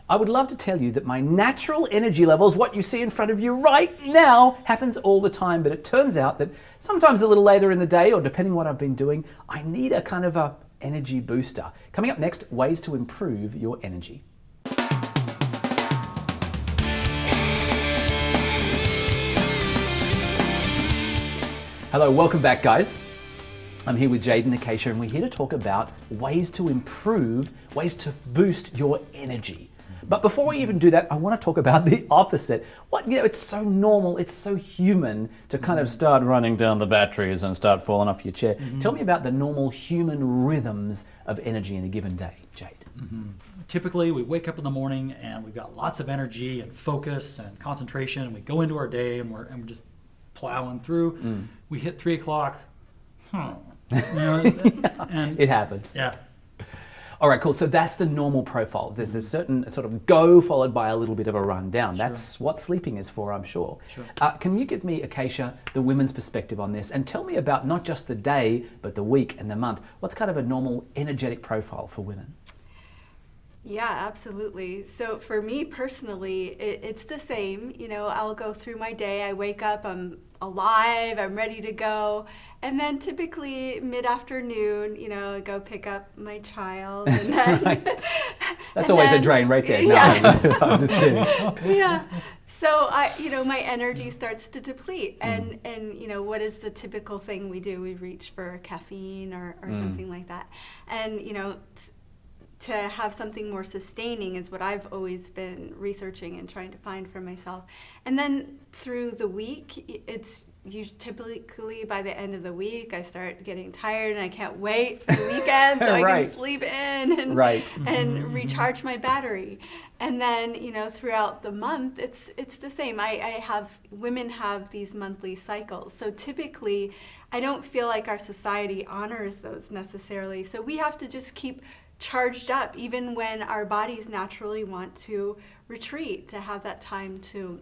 I would love to tell you that my natural energy levels, what you see in front of you right now, happens all the time, but it turns out that sometimes a little later in the day, or depending what I've been doing, I need a kind of a energy booster. Coming up next, ways to improve your energy. Hello, welcome back, guys. I'm here with Jade and Acacia, and we're here to talk about ways to improve, ways to boost your energy. But before we even do that, I want to talk about the opposite. It's so normal, it's so human to kind of start running down the batteries and start falling off your chair. Tell me about the normal human rhythms of energy in a given day, Jade. Typically, we wake up in the morning and we've got lots of energy and focus and concentration, and we go into our day and we're just plowing through. We hit 3 o'clock. And it happens. Yeah. All right, cool. So that's the normal profile. There's this certain sort of go followed by a little bit of a rundown. That's what sleeping is for, I'm sure. Can you give me, Acacia, the women's perspective on this, and tell me about not just the day, but the week and the month. What's kind of a normal energetic profile for women? Yeah, absolutely. So for me personally, it's the same. I'll go through my day. I wake up, I'm alive, I'm ready to go. And then typically mid-afternoon, I go pick up my child. And then, That's always a drain right there. No, I'm just kidding. Yeah. So my energy starts to deplete. And what is the typical thing we do? We reach for caffeine or something like that. And, to have something more sustaining is what I've always been researching and trying to find for myself. And then through the week, it's usually typically by the end of the week, I start getting tired and I can't wait for the weekend so I can sleep in and recharge my battery. And then, throughout the month, it's the same. Women have these monthly cycles. So typically, I don't feel like our society honors those necessarily. So we have to just keep charged up even when our bodies naturally want to retreat, to have that time to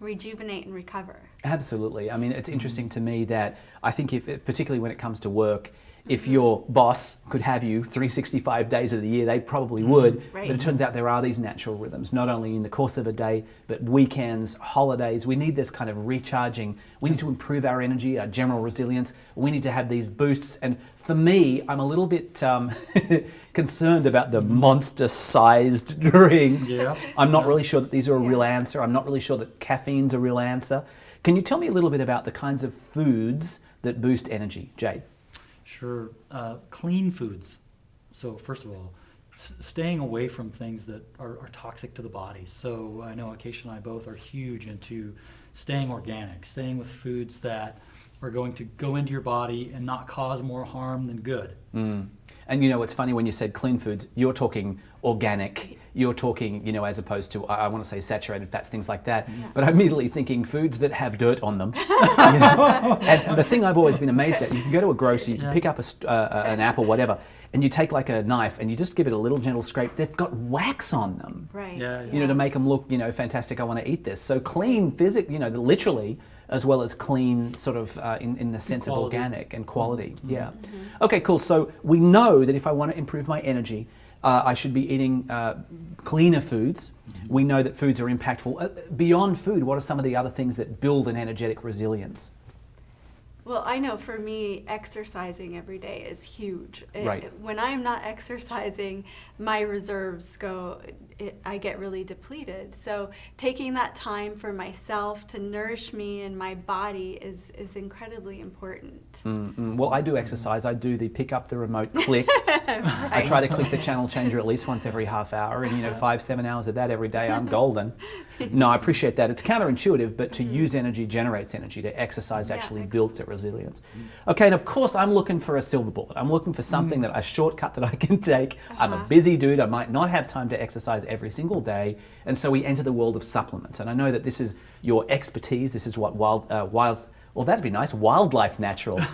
rejuvenate and recover. Absolutely. I mean, it's interesting to me that I think particularly when it comes to work, if your boss could have you 365 days of the year, they probably would. But it turns out there are these natural rhythms, not only in the course of a day, but weekends, holidays. We need this kind of recharging. We need to improve our energy, our general resilience. We need to have these boosts. And for me, I'm a little bit concerned about the monster-sized drinks. I'm not really sure that these are a real answer. I'm not really sure that caffeine's a real answer. Can you tell me a little bit about the kinds of foods that boost energy, Jade? Sure. Clean foods. So first of all, staying away from things that are toxic to the body. So I know Acacia and I both are huge into staying organic, staying with foods that are going to go into your body and not cause more harm than good. And it's funny when you said clean foods, you're talking organic, you're talking, as opposed to, I want to say saturated fats, things like that. But I'm immediately thinking foods that have dirt on them. And the thing I've always been amazed at, you can go to a grocery, you can pick up an apple, whatever, and you take like a knife and you just give it a little gentle scrape, they've got wax on them. To make them look, fantastic, I want to eat this. So clean literally, as well as clean sort of in the sense of organic and quality. Okay, cool. So we know that if I want to improve my energy, I should be eating cleaner foods. We know that foods are impactful. Beyond food, what are some of the other things that build an energetic resilience? Well, I know for me, exercising every day is huge. When I'm not exercising, my reserves I get really depleted. So taking that time for myself to nourish me and my body is incredibly important. Well, I do exercise. I do the pick up the remote click. I try to click the channel changer at least once every half hour, and 5-7 hours of that every day, I'm golden. No, I appreciate that. It's counterintuitive, but to use energy generates energy. To exercise actually builds it resilience. Okay, and of course I'm looking for a silver bullet. I'm looking for something a shortcut that I can take. I'm a busy dude. I might not have time to exercise every single day, and so we enter the world of supplements. And I know that this is your expertise. This is what that'd be nice. WiseLifeNaturals.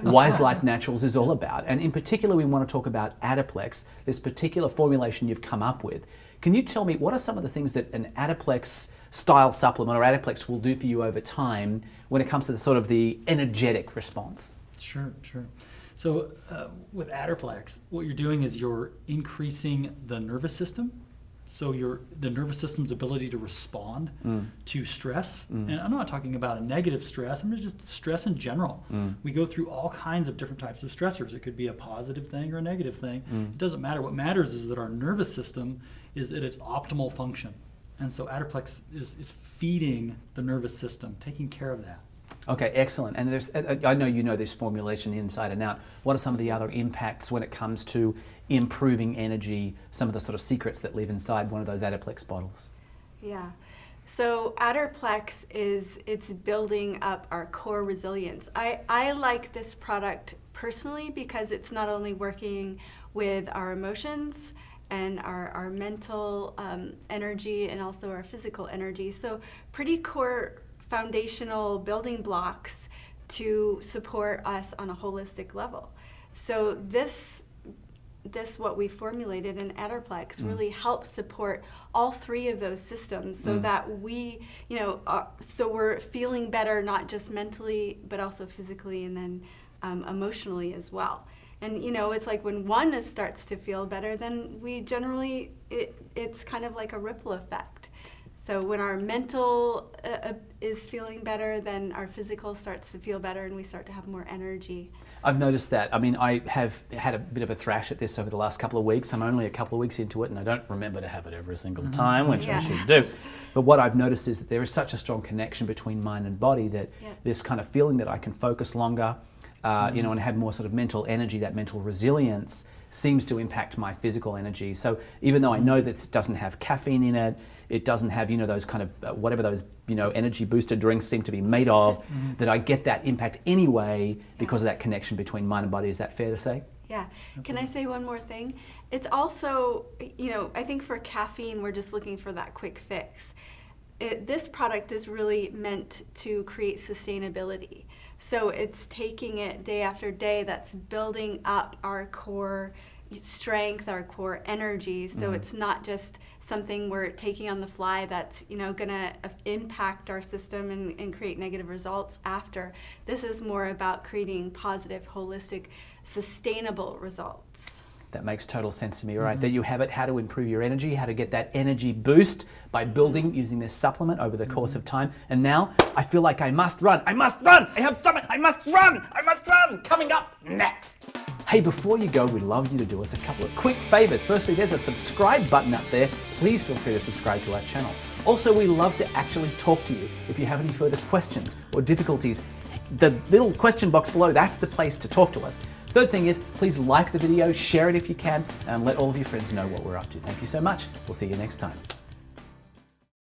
WiseLifeNaturals is all about. And in particular, we want to talk about AdderPlex, this particular formulation you've come up with. Can you tell me what are some of the things that an AdderPlex style supplement or AdderPlex will do for you over time when it comes to the energetic response? Sure. So with AdderPlex, what you're doing is you're increasing the nervous system So the nervous system's ability to respond to stress, and I'm not talking about a negative stress, I'm just stress in general. We go through all kinds of different types of stressors. It could be a positive thing or a negative thing. It doesn't matter. What matters is that our nervous system is at its optimal function. And so AdderPlex is feeding the nervous system, taking care of that. Okay, excellent. And I know you know this formulation inside and out. What are some of the other impacts when it comes to improving energy, some of the sort of secrets that live inside one of those AdderPlex bottles? Yeah. So AdderPlex it's building up our core resilience. I like this product personally because it's not only working with our emotions and our mental energy and also our physical energy. So pretty core foundational building blocks to support us on a holistic level. So this what we formulated in AdderPlex really helps support all three of those systems so that we, so we're feeling better not just mentally but also physically and then emotionally as well. And it's like when one starts to feel better, then we generally, it's kind of like a ripple effect. So when our mental is feeling better, then our physical starts to feel better and we start to have more energy. I've noticed that. I mean, I have had a bit of a thrash at this over the last couple of weeks. I'm only a couple of weeks into it and I don't remember to have it every single time, which I should do. But what I've noticed is that there is such a strong connection between mind and body that this kind of feeling that I can focus longer, and have more sort of mental energy, that mental resilience seems to impact my physical energy. So even though I know that it doesn't have caffeine in it, it doesn't have, those kind of, whatever those, energy booster drinks seem to be made of, that I get that impact anyway because of that connection between mind and body. Is that fair to say? Yeah. Can I say one more thing? It's also, I think for caffeine, we're just looking for that quick fix. This product is really meant to create sustainability. So it's taking it day after day, that's building up our core strength, our core energy. So it's not just something we're taking on the fly that's going to impact our system and create negative results after. This is more about creating positive, holistic, sustainable results. That makes total sense to me. All right, there you have it, how to improve your energy, how to get that energy boost by building using this supplement over the course of time. And now I feel like I must run. I have something. I must run. Coming up next. Hey, before you go, we'd love you to do us a couple of quick favors. Firstly, there's a subscribe button up there. Please feel free to subscribe to our channel. Also, we love to actually talk to you. If you have any further questions or difficulties, the little question box below, that's the place to talk to us. Third thing is, please like the video, share it if you can, and let all of your friends know what we're up to. Thank you so much. We'll see you next time.